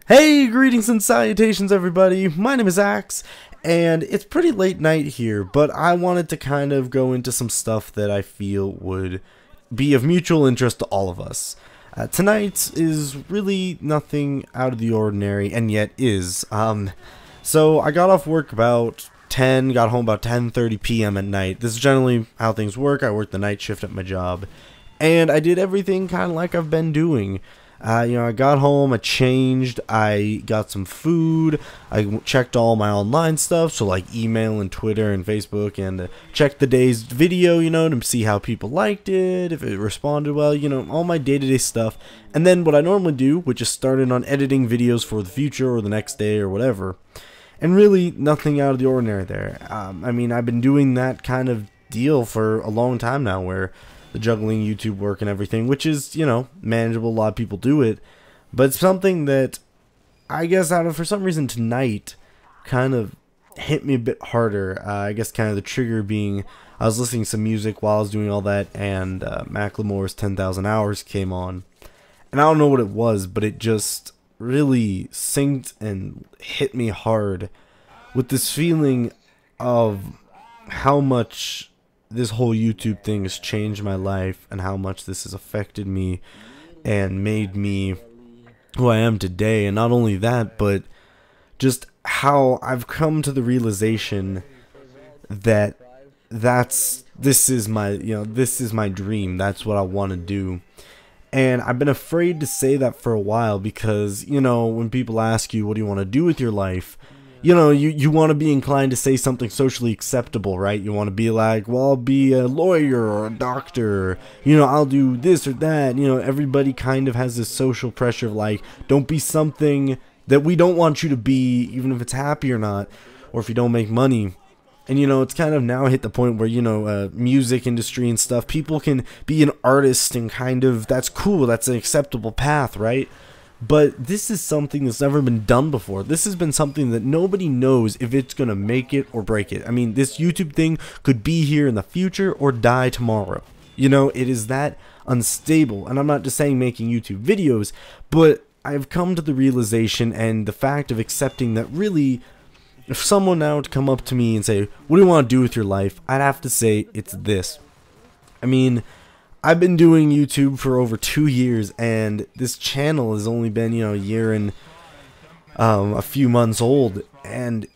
Hey, greetings and salutations everybody, my name is Axe, and it's pretty late night here, but I wanted to kind of go into some stuff that I feel would be of mutual interest to all of us. Tonight is really nothing out of the ordinary, and yet is. So I got off work about 10, got home about 10:30 p.m. at night. This is generally how things work. I work the night shift at my job, and I did everything kind of like I've been doing. I got home, I changed, I got some food, I checked all my online stuff, so like email and Twitter and Facebook, and checked the day's video, to see how people liked it, if it responded well, all my day-to-day stuff. And then what I normally do, which is started on editing videos for the future or the next day or whatever. And really nothing out of the ordinary there. I mean, I've been doing that kind of deal for a long time now, where the juggling YouTube work and everything, which is, manageable. A lot of people do it, but it's something that I guess for some reason tonight kind of hit me a bit harder. I guess kind of the trigger being I was listening to some music while I was doing all that, and Macklemore's 10,000 Hours came on, and I don't know what it was, but it just really synced and hit me hard with this feeling of how much this whole YouTube thing has changed my life, and how much this has affected me and made me who I am today. And not only that, but just how I've come to the realization that this is my dream. That's what I want to do. And I've been afraid to say that for a while, because when people ask you what do you want to do with your life, you want to be inclined to say something socially acceptable, right? You want to be like, well, I'll be a lawyer or a doctor, I'll do this or that. Everybody kind of has this social pressure of like, don't be something that we don't want you to be, even if it's happy or not, or if you don't make money. And it's kind of now hit the point where, music industry and stuff, people can be an artist and kind of, that's cool, that's an acceptable path, right? But this is something that's never been done before. This has been something that nobody knows if it's going to make it or break it. I mean, this YouTube thing could be here in the future or die tomorrow. It is that unstable. And I'm not just saying making YouTube videos, but I've come to the realization and the fact of accepting that really, if someone now would come up to me and say, what do you want to do with your life? I'd have to say, it's this. I mean, I've been doing YouTube for over 2 years, and this channel has only been, a year and a few months old, and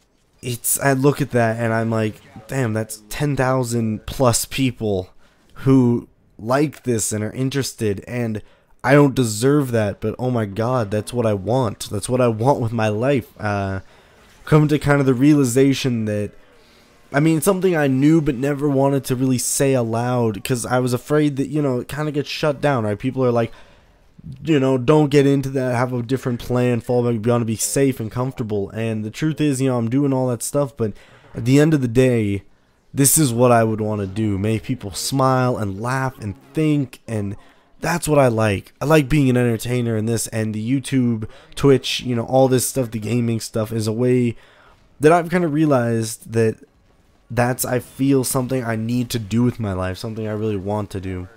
I look at that and I'm like, damn, that's 10,000 plus people who like this and are interested, and I don't deserve that, but oh my god, that's what I want. That's what I want with my life. Come to kind of the realization that, I mean, something I knew but never wanted to really say aloud, because I was afraid that, it kind of gets shut down, right? People are like, don't get into that, have a different plan, fall back, you want to be safe and comfortable. And the truth is, I'm doing all that stuff, but at the end of the day, this is what I would want to do. Make people smile and laugh and think, and that's what I like. I like being an entertainer in this, and the YouTube, Twitch, all this stuff, the gaming stuff, is a way that I've kind of realized that I feel something I need to do with my life, something I really want to do.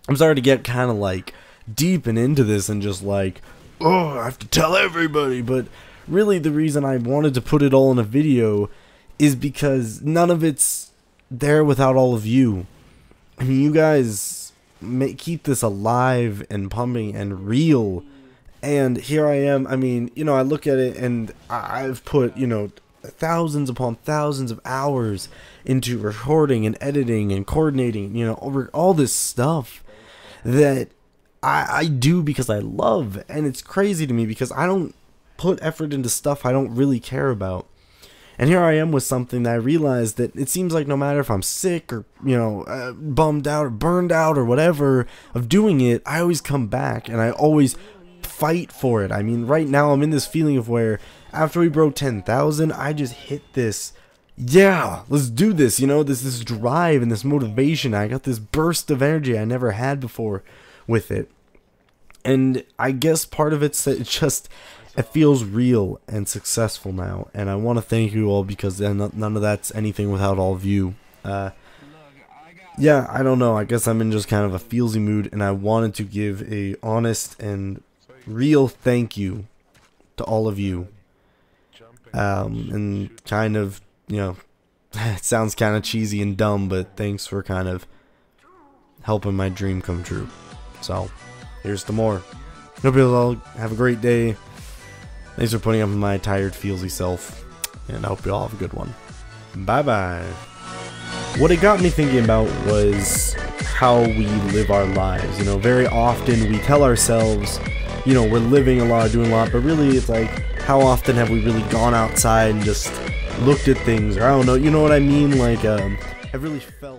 I'm sorry to get kind of like deep and into this and just like, oh, I have to tell everybody, but really the reason I wanted to put it all in a video is because none of it's there without all of you. I mean, you guys keep this alive and pumping and real, and here I am. I mean, I look at it and I've put, thousands upon thousands of hours into recording and editing and coordinating, over all this stuff that I do because I love. And it's crazy to me because I don't put effort into stuff I don't really care about. And here I am with something that I realized that it seems like no matter if I'm sick or, bummed out or burned out or whatever of doing it, I always come back and I always fight for it. I mean, right now I'm in this feeling of where after we broke 10,000, I just hit this, yeah, let's do this, this drive and this motivation. I got this burst of energy I never had before with it. And I guess part of it's that it feels real and successful now. And I want to thank you all, because none of that's anything without all of you. yeah, I don't know. I guess I'm in just kind of a feelsy mood, and I wanted to give a honest and real thank you to all of you. And kind of, you know, it sounds kind of cheesy and dumb, but thanks for kind of helping my dream come true. So, here's to more. Hope you all have a great day. Thanks for putting up with my tired, feelsy self, and I hope you all have a good one. Bye-bye. What it got me thinking about was how we live our lives. You know, very often we tell ourselves, you know, we're living a lot, doing a lot, but really it's like, how often have we really gone outside and just looked at things? Or I don't know, you know what I mean? Like, I really felt